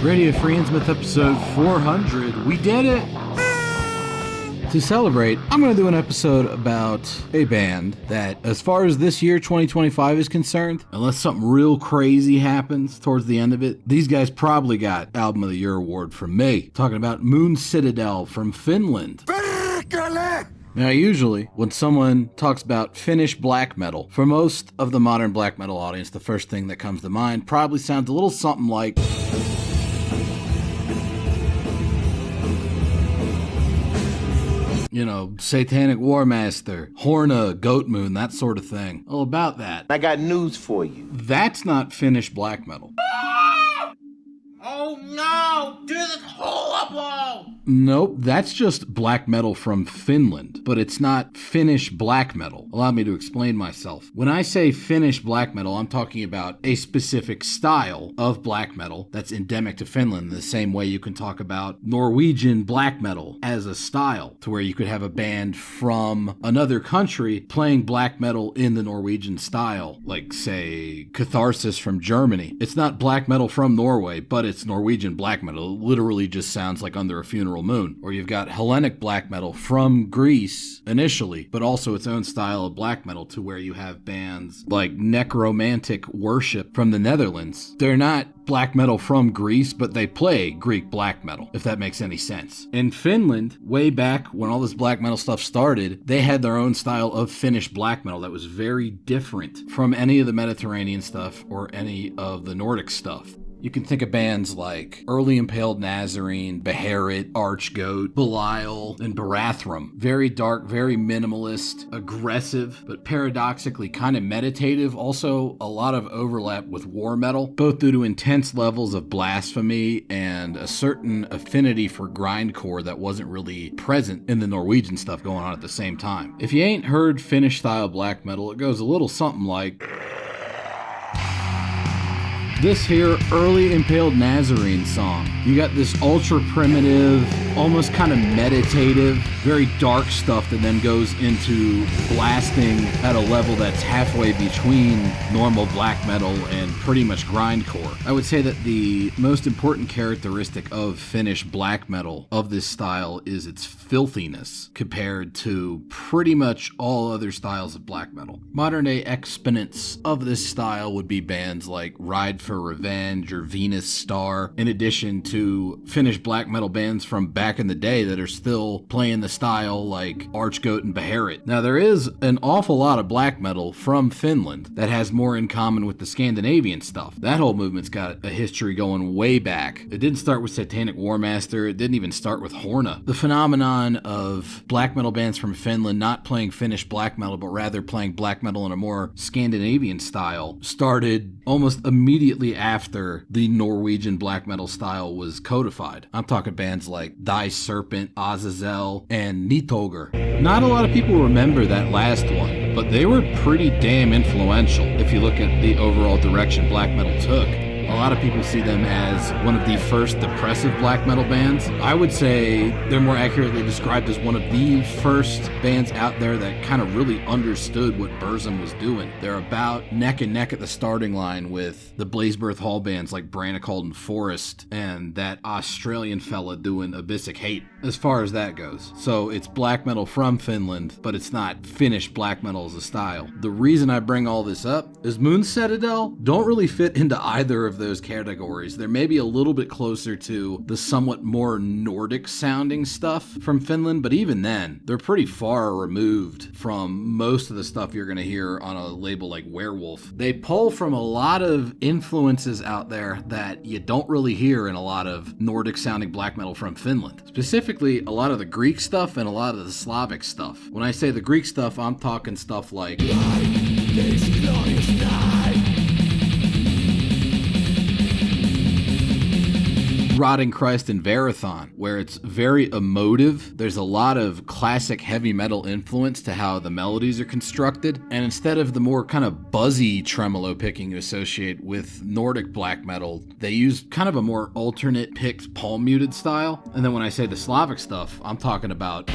Radio Free Innsmouth episode 400. We did it! To celebrate, I'm going to do an episode about a band that, as far as this year, 2025 is concerned, unless something real crazy happens towards the end of it, these guys probably got Album of the Year award from me. Talking about Mooncitadel from Finland. Now, usually, when someone talks about Finnish black metal, for most of the modern black metal audience, the first thing that comes to mind probably sounds a little something like... you know, Satanic War Master, Horna, Goat Moon, that sort of thing. All about that. I got news for you. That's not Finnish black metal. Oh no! This is horrible! Nope, that's just black metal from Finland, but it's not Finnish black metal. Allow me to explain myself. When I say Finnish black metal, I'm talking about a specific style of black metal that's endemic to Finland, the same way you can talk about Norwegian black metal as a style, to where you could have a band from another country playing black metal in the Norwegian style, like, say, Catharsis from Germany. It's not black metal from Norway, but it's Norwegian black metal. It literally just sounds like Under a Funeral Moon. Or you've got Hellenic black metal from Greece initially, but also its own style of black metal, to where you have bands like Necromantic Worship from the Netherlands. They're not black metal from Greece, but they play Greek black metal, if that makes any sense. In Finland, way back when all this black metal stuff started, they had their own style of Finnish black metal that was very different from any of the Mediterranean stuff or any of the Nordic stuff. You can think of bands like Early Impaled Nazarene, Beharit, Archgoat, Belial, and Barathrum. Very dark, very minimalist, aggressive, but paradoxically kind of meditative. Also, a lot of overlap with war metal, both due to intense levels of blasphemy and a certain affinity for grindcore that wasn't really present in the Norwegian stuff going on at the same time. If you ain't heard Finnish-style black metal, it goes a little something like... this here Early Impaled Nazarene song. You got this ultra primitive, almost kind of meditative, very dark stuff that then goes into blasting at a level that's halfway between normal black metal and pretty much grindcore. I would say that the most important characteristic of Finnish black metal of this style is its filthiness compared to pretty much all other styles of black metal. Modern day exponents of this style would be bands like Ride for Revenge or Venus Star, in addition to Finnish black metal bands from back in the day that are still playing the style like Archgoat and Beharit. Now, there is an awful lot of black metal from Finland that has more in common with the Scandinavian stuff. That whole movement's got a history going way back. It didn't start with Satanic War Master. It didn't even start with Horna. The phenomenon of black metal bands from Finland not playing Finnish black metal, but rather playing black metal in a more Scandinavian style started almost immediately after the Norwegian black metal style was codified. I'm talking bands like Thy Serpent, Azazel, and Nidhogger. Not a lot of people remember that last one, but they were pretty damn influential if you look at the overall direction black metal took. A lot of people see them as one of the first depressive black metal bands. I would say they're more accurately described as one of the first bands out there that kind of really understood what Burzum was doing. They're about neck and neck at the starting line with the Blazebirth Hall bands like Brannicold and Forest, and that Australian fella doing Abyssic Hate, as far as that goes. So it's black metal from Finland, but it's not Finnish black metal as a style. The reason I bring all this up is Mooncitadel don't really fit into either of those categories. They're maybe a little bit closer to the somewhat more Nordic sounding stuff from Finland, but even then, they're pretty far removed from most of the stuff you're going to hear on a label like Werewolf. They pull from a lot of influences out there that you don't really hear in a lot of Nordic sounding black metal from Finland. Specifically, a lot of the Greek stuff and a lot of the Slavic stuff. When I say the Greek stuff, I'm talking stuff like Rotting Christ and Verathon, where it's very emotive. There's a lot of classic heavy metal influence to how the melodies are constructed, and instead of the more kind of buzzy tremolo picking you associate with Nordic black metal, they use kind of a more alternate picked palm muted style. And then when I say the Slavic stuff, I'm talking about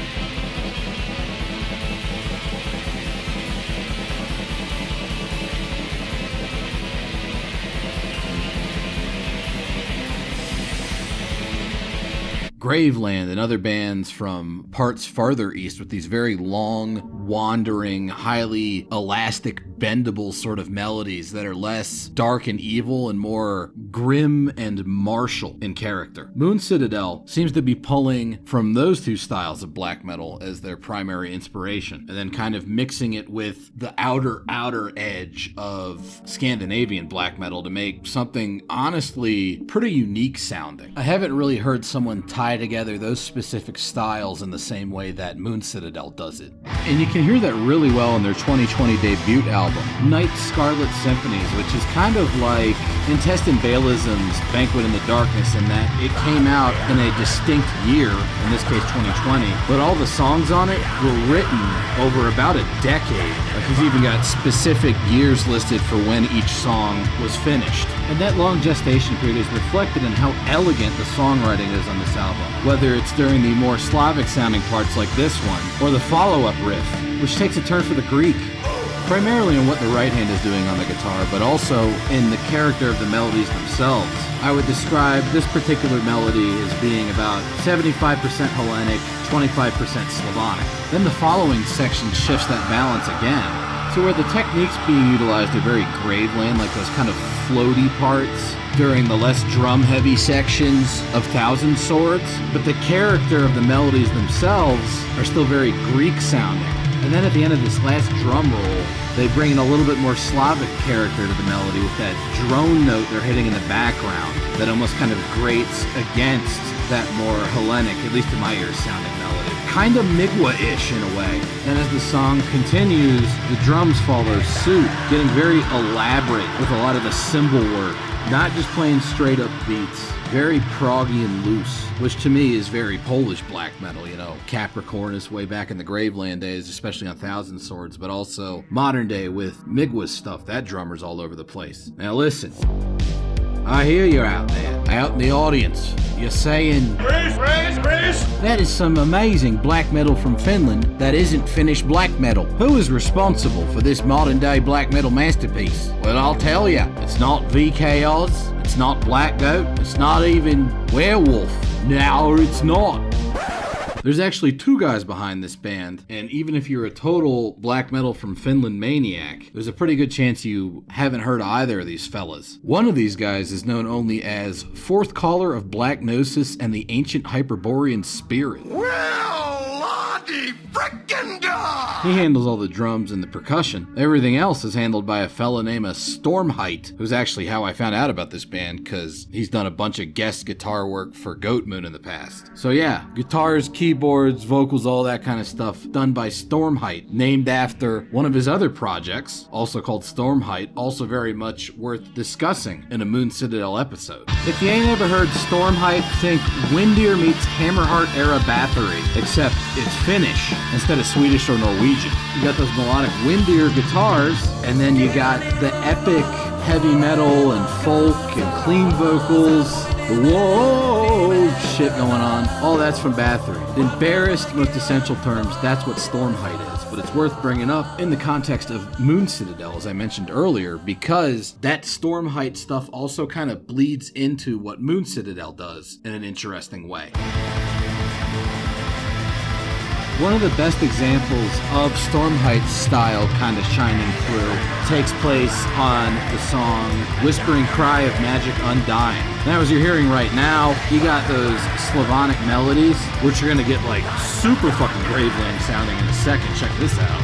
Graveland and other bands from parts farther east with these very long, wandering, highly elastic, bendable sort of melodies that are less dark and evil and more grim and martial in character. Mooncitadel seems to be pulling from those two styles of black metal as their primary inspiration, and then kind of mixing it with the outer edge of Scandinavian black metal to make something honestly pretty unique sounding. I haven't really heard someone tie together those specific styles in the same way that Mooncitadel does it. And you can hear that really well in their 2020 debut album, Night Scarlet Symphonies, which is kind of like Intestine Baalism's Banquet in the Darkness in that it came out in a distinct year, in this case 2020, but all the songs on it were written over about a decade. Like he's even got specific years listed for when each song was finished. And that long gestation period is reflected in how elegant the songwriting is on this album, whether it's during the more Slavic sounding parts like this one, or the follow-up riff, which takes a turn for the Greek, primarily in what the right hand is doing on the guitar, but also in the character of the melodies themselves. I would describe this particular melody as being about 75% Hellenic, 25% Slavonic. Then the following section shifts that balance again, to where the techniques being utilized are very Graveland, like those kind of floaty parts during the less drum-heavy sections of Thousand Swords, but the character of the melodies themselves are still very Greek-sounding. And then at the end of this last drum roll, they bring in a little bit more Slavic character to the melody with that drone note they're hitting in the background that almost kind of grates against that more Hellenic, at least in my ears, sounding melody. Kind of Migwa-ish in a way. And as the song continues, the drums follow suit, getting very elaborate with a lot of the cymbal work. Not just playing straight up beats, very proggy and loose, which to me is very Polish black metal, you know, Capricornus way back in the Graveland days, especially on Thousand Swords, but also modern day with Migwa's stuff. That drummer's all over the place. Now listen, I hear you're out there, out in the audience. You're saying, Chris! that is some amazing black metal from Finland that isn't Finnish black metal. Who is responsible for this modern day black metal masterpiece? Well, I'll tell ya, it's not VK Oz, it's not Black Goat, it's not even Werewolf. No, it's not. There's actually two guys behind this band, and even if you're a total black metal from Finland maniac, there's a pretty good chance you haven't heard of either of these fellas. One of these guys is known only as Fourth Caller of Black Gnosis and the Ancient Hyperborean Spirit. Well, Lottie frickin' God! He handles all the drums and the percussion. Everything else is handled by a fella named Stormheit, who's actually how I found out about this band, because he's done a bunch of guest guitar work for Goatmoon in the past. So yeah, guitars, keyboards, vocals, all that kind of stuff done by Stormheit, named after one of his other projects, also called Stormheit, also very much worth discussing in a Mooncitadel episode. If you ain't ever heard Stormheit, think Windir meets Hammerheart era Bathory, except it's Finnish instead of Swedish or Norwegian. You got those melodic Windir guitars, and then you got the epic heavy metal and folk and clean vocals, whoa shit going on. All that's from Bathory. In barest, most essential terms, that's what Stormheit is. But it's worth bringing up in the context of Mooncitadel, as I mentioned earlier, because that Stormheit stuff also kind of bleeds into what Mooncitadel does in an interesting way. One of the best examples of Stormheight's style kind of shining through takes place on the song Whispering Cry of Magic Undying. Now, as you're hearing right now, you got those Slavonic melodies, which you're going to get like super fucking Graveland sounding in a second. Check this out.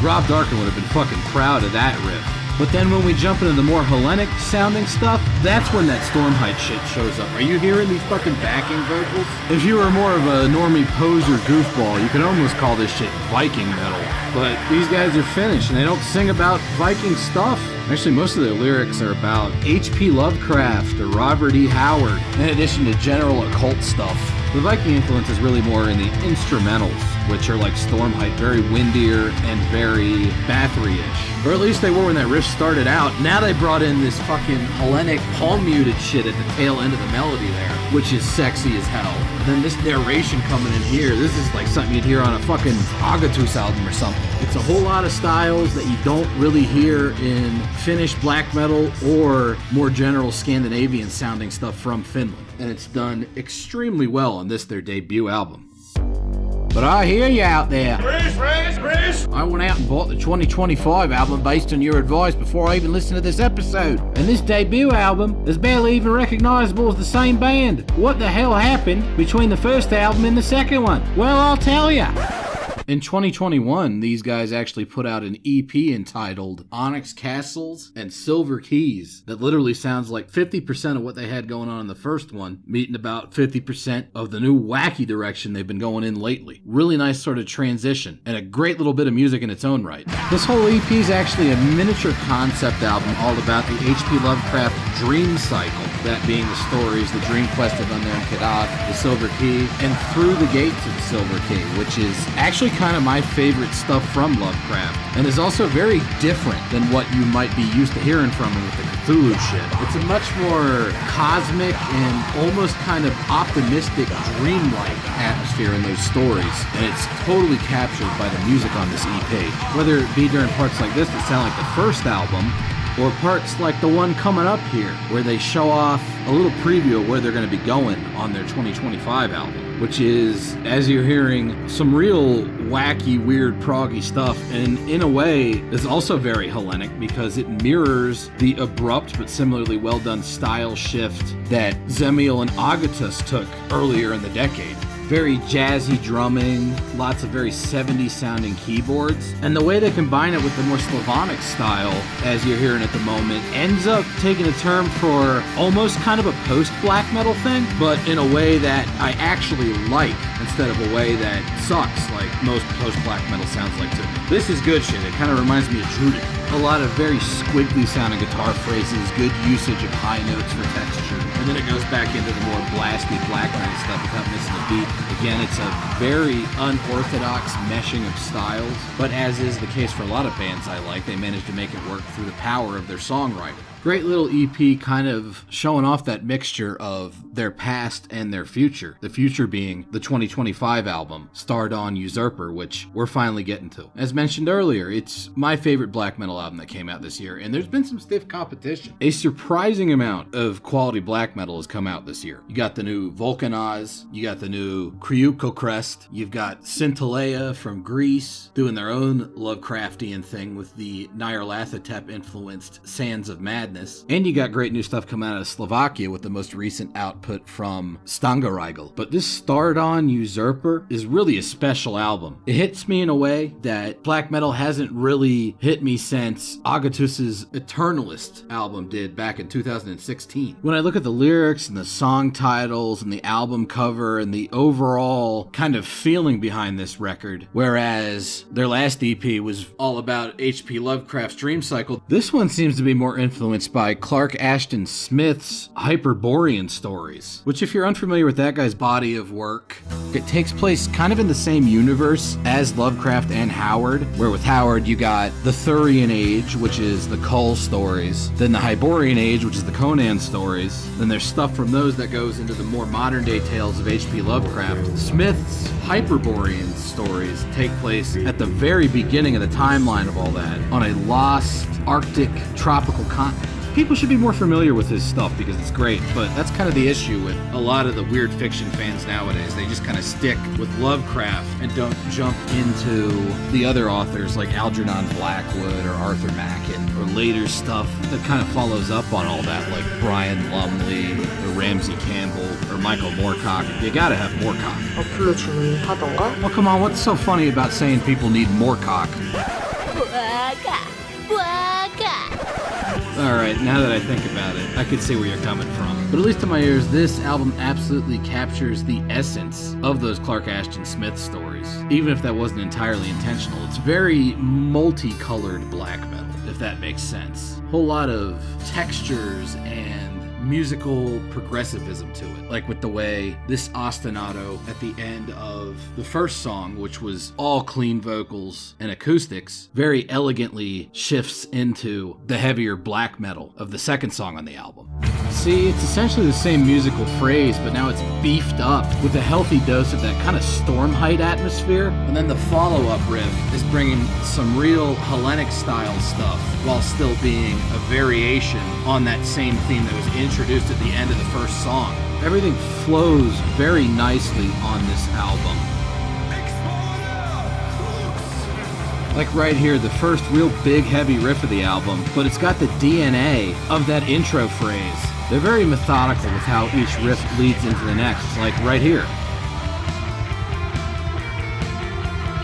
Rob Darkin would have been fucking proud of that riff. But then when we jump into the more Hellenic sounding stuff, that's when that Stormheit shit shows up. Are you hearing these fucking backing vocals? If you were more of a normie poser goofball, you could almost call this shit Viking metal. But these guys are Finnish and they don't sing about Viking stuff. Actually, most of their lyrics are about H.P. Lovecraft or Robert E. Howard, in addition to general occult stuff. The Viking influence is really more in the instrumentals, which are like Stormheit, very Windir and very Bathory-ish. Or at least they were when that riff started out. Now they brought in this fucking Hellenic palm-muted shit at the tail end of the melody there, which is sexy as hell. And then this narration coming in here, this is like something you'd hear on a fucking Agatus album or something. It's a whole lot of styles that you don't really hear in Finnish black metal or more general Scandinavian sounding stuff from Finland. And it's done extremely well on this, their debut album. But I hear you out there. Chris! I went out and bought the 2025 album based on your advice before I even listened to this episode. And this debut album is barely even recognizable as the same band. What the hell happened between the first album and the second one? Well, I'll tell ya. In 2021, these guys actually put out an EP entitled Onyx Castles and Silver Keys that literally sounds like 50% of what they had going on in the first one, meeting about 50% of the new wacky direction they've been going in lately. Really nice sort of transition, and a great little bit of music in its own right. This whole EP is actually a miniature concept album all about the H.P. Lovecraft dream cycle, that being the stories, the Dream Quest of Unknown Kadat, the Silver Key, and Through the Gate to the Silver Key, which is actually kind of my favorite stuff from Lovecraft, and is also very different than what you might be used to hearing from him with the Cthulhu shit. It's a much more cosmic and almost kind of optimistic, dreamlike atmosphere in those stories, and it's totally captured by the music on this EP. Whether it be during parts like this that sound like the first album, or parts like the one coming up here, where they show off a little preview of where they're going to be going on their 2025 album, which is, as you're hearing, some real wacky, weird, proggy stuff, and in a way is also very Hellenic because it mirrors the abrupt but similarly well done style shift that Zemiel and Agatus took earlier in the decade. Very jazzy drumming, lots of very 70s sounding keyboards, and the way they combine it with the more Slavonic style, as you're hearing at the moment, ends up taking a term for almost kind of a post-black metal thing, but in a way that I actually like, instead of a way that sucks, like most post-black metal sounds like to me. This is good shit. It kind of reminds me of Druidic. A lot of very squiggly sounding guitar phrases, good usage of high notes for texture, and then it goes back into the more blasty black metal stuff without missing a beat. Again, it's a very unorthodox meshing of styles, but as is the case for a lot of bands I like, they managed to make it work through the power of their songwriting. Great little EP kind of showing off that mixture of their past and their future. The future being the 2025 album, Stardawn Usurper, which we're finally getting to. As mentioned earlier, it's my favorite black metal album that came out this year, and there's been some stiff competition. A surprising amount of quality black metal has come out this year. You got the new Volcanoz, you got the new Kryuko Crest, you've got Scintillea from Greece doing their own Lovecraftian thing with the Nyarlathotep influenced Sands of Madness. And you got great new stuff coming out of Slovakia with the most recent output from Stangarigel. But this Stardawn Usurper is really a special album. It hits me in a way that black metal hasn't really hit me since Agatus's Eternalist album did back in 2016. When I look at the lyrics and the song titles and the album cover and the overall kind of feeling behind this record, whereas their last EP was all about H.P. Lovecraft's dream cycle, this one seems to be more influenced by Clark Ashton Smith's Hyperborean stories, which, if you're unfamiliar with that guy's body of work, it takes place kind of in the same universe as Lovecraft and Howard, where with Howard you got the Thurian Age, which is the Kull stories, then the Hyborean Age, which is the Conan stories, then there's stuff from those that goes into the more modern day tales of H.P. Lovecraft. Smith's Hyperborean stories take place at the very beginning of the timeline of all that, on a lost Arctic tropical continent. People should be more familiar with his stuff because it's great, but that's kind of the issue with a lot of the weird fiction fans nowadays. They just kind of stick with Lovecraft and don't jump into the other authors like Algernon Blackwood or Arthur Machen or later stuff that kind of follows up on all that, like Brian Lumley or Ramsey Campbell or Michael Moorcock. You gotta have Moorcock. 어플로 주문하던가? Well, come on, what's so funny about saying people need Moorcock? Alright, now that I think about it, I could see where you're coming from. But at least to my ears, this album absolutely captures the essence of those Clark Ashton Smith stories. Even if that wasn't entirely intentional, it's very multicolored black metal, if that makes sense. Whole lot of textures and musical progressivism to it. Like with the way this ostinato at the end of the first song, which was all clean vocals and acoustics, very elegantly shifts into the heavier black metal of the second song on the album. See, it's essentially the same musical phrase, but now it's beefed up with a healthy dose of that kind of Stormheit atmosphere. And then the follow-up riff is bringing some real Hellenic style stuff while still being a variation on that same theme that was introduced at the end of the first song. Everything flows very nicely on this album. Like right here, the first real big heavy riff of the album, but it's got the DNA of that intro phrase. They're very methodical with how each riff leads into the next, like right here,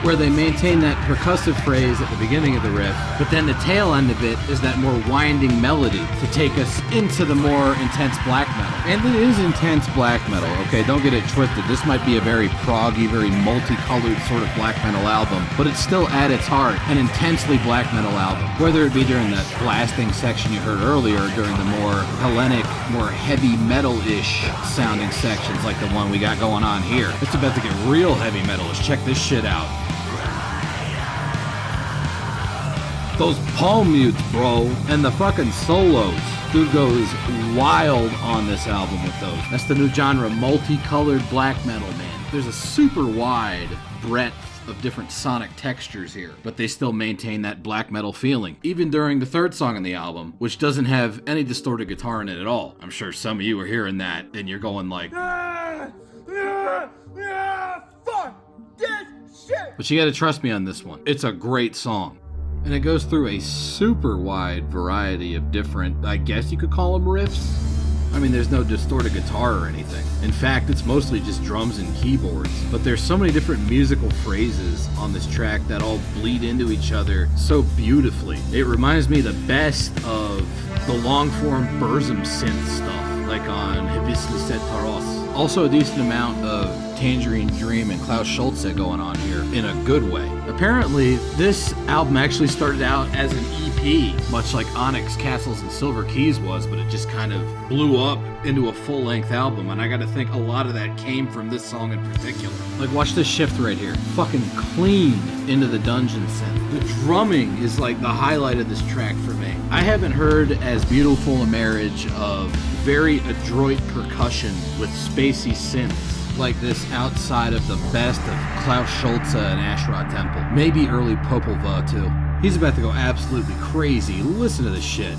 where they maintain that percussive phrase at the beginning of the riff, but then the tail end of it is that more winding melody to take us into the more intense black metal. And it is intense black metal, okay? Don't get it twisted. This might be a very proggy, very multicolored sort of black metal album, but it's still at its heart an intensely black metal album. Whether it be during that blasting section you heard earlier, or during the more Hellenic, more heavy metal-ish sounding sections like the one we got going on here. It's about to get real heavy metal-ish. Check this shit out. Those palm mutes, bro, and the fucking solos. Dude goes wild on this album with those. That's the new genre, multicolored black metal, man. There's a super wide breadth of different sonic textures here, but they still maintain that black metal feeling, even during the third song on the album, which doesn't have any distorted guitar in it at all. I'm sure some of you are hearing that, and you're going like, fuck this shit. But you gotta trust me on this one. It's a great song. And it goes through a super wide variety of different, I guess you could call them riffs. I mean, there's no distorted guitar or anything. In fact, it's mostly just drums and keyboards. But there's so many different musical phrases on this track that all bleed into each other so beautifully. It reminds me the best of the long-form Burzum synth stuff, like on Hibiscus et Taros. Also a decent amount of Tangerine Dream and Klaus Schulze going on here in a good way. Apparently, this album actually started out as an EP, much like Onyx, Castles, and Silver Keys was, but it just kind of blew up into a full-length album, and I gotta think a lot of that came from this song in particular. Like, watch this shift right here. Fucking clean into the dungeon synth. The drumming is like the highlight of this track for me. I haven't heard as beautiful a marriage of very adroit percussion with spacey synths like this outside of the best of Klaus Schulze and Asherah Temple. Maybe early Popol Vuh too. He's about to go absolutely crazy. Listen to this shit.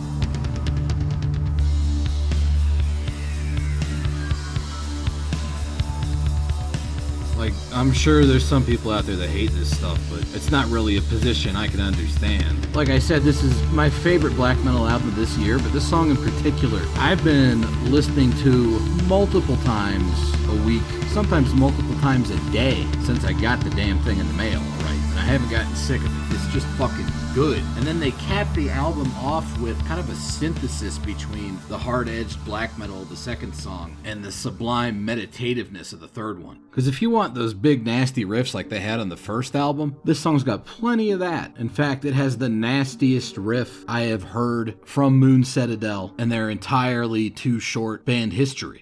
Like, I'm sure there's some people out there that hate this stuff, but it's not really a position I can understand. Like I said, this is my favorite black metal album this year, but this song in particular, I've been listening to multiple times a week, sometimes multiple times a day since I got the damn thing in the mail, right? And I haven't gotten sick of it. It's just fucking good. And then they cap the album off with kind of a synthesis between the hard-edged black metal of the second song and the sublime meditativeness of the third one. Because if you want those big nasty riffs like they had on the first album, this song's got plenty of that. In fact, it has the nastiest riff I have heard from Mooncitadel and their entirely too short band history.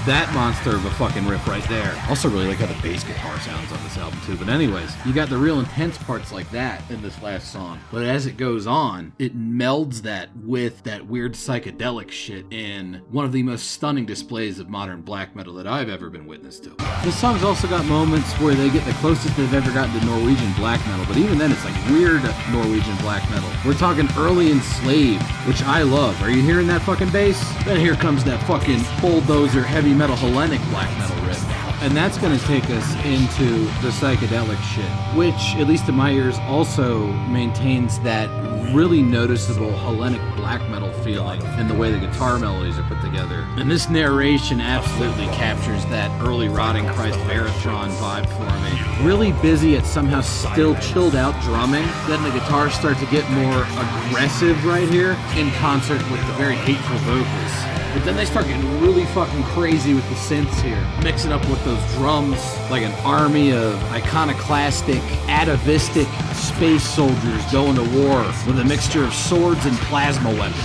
That monster of a fucking riff right there. Also really like how the bass guitar sounds on this album too. But anyways, you got the real intense parts like that in this last song. But as it goes on, it melds that with that weird psychedelic shit in one of the most stunning displays of modern black metal that I've ever been witness to. This song's also got moments where they get the closest they've ever gotten to Norwegian black metal. But even then, it's like weird Norwegian black metal. We're talking early Enslaved, which I love. Are you hearing that fucking bass? Then here comes that fucking bulldozer heavy metal Hellenic black metal riff. And that's going to take us into the psychedelic shit, which, at least in my ears, also maintains that really noticeable Hellenic black metal feeling and the way the guitar melodies are put together. And this narration absolutely captures that early Rotting Christ Verathron vibe for me. Really busy yet somehow still chilled out drumming. Then the guitars start to get more aggressive right here in concert with the very hateful vocals. But then they start getting really fucking crazy with the synths here, mixing up with those drums like an army of iconoclastic, atavistic space soldiers going to war with a mixture of swords and plasma weapons.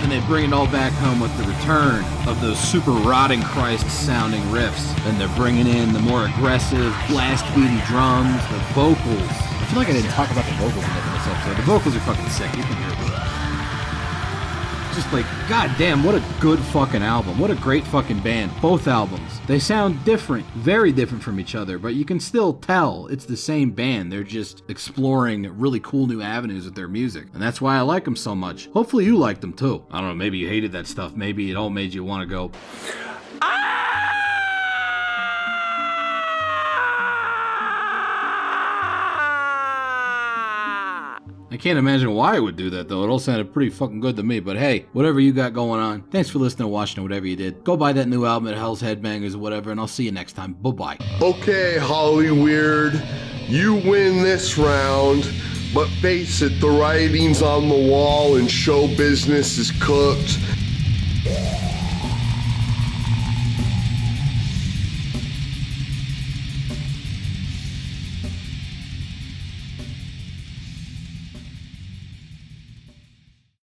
And they bring it all back home with the return of those super rotting Christ sounding riffs. Then they're bringing in the more aggressive, blast beaty drums, the vocals. I feel like I didn't talk about the vocals enough in this episode. The vocals are fucking sick. You can hear it. Just like, goddamn, what a good fucking album. What a great fucking band. Both albums. They sound different, very different from each other, but you can still tell it's the same band. They're just exploring really cool new avenues with their music. And that's why I like them so much. Hopefully you liked them too. I don't know, maybe you hated that stuff. Maybe it all made you want to go, I can't imagine why it would do that, though. It all sounded pretty fucking good to me. But hey, whatever you got going on, thanks for listening or watching or whatever you did. Go buy that new album at Hell's Headbangers or whatever, and I'll see you next time. Bye-bye. Okay, Hollyweird, you win this round, but face it, the writing's on the wall and show business is cooked.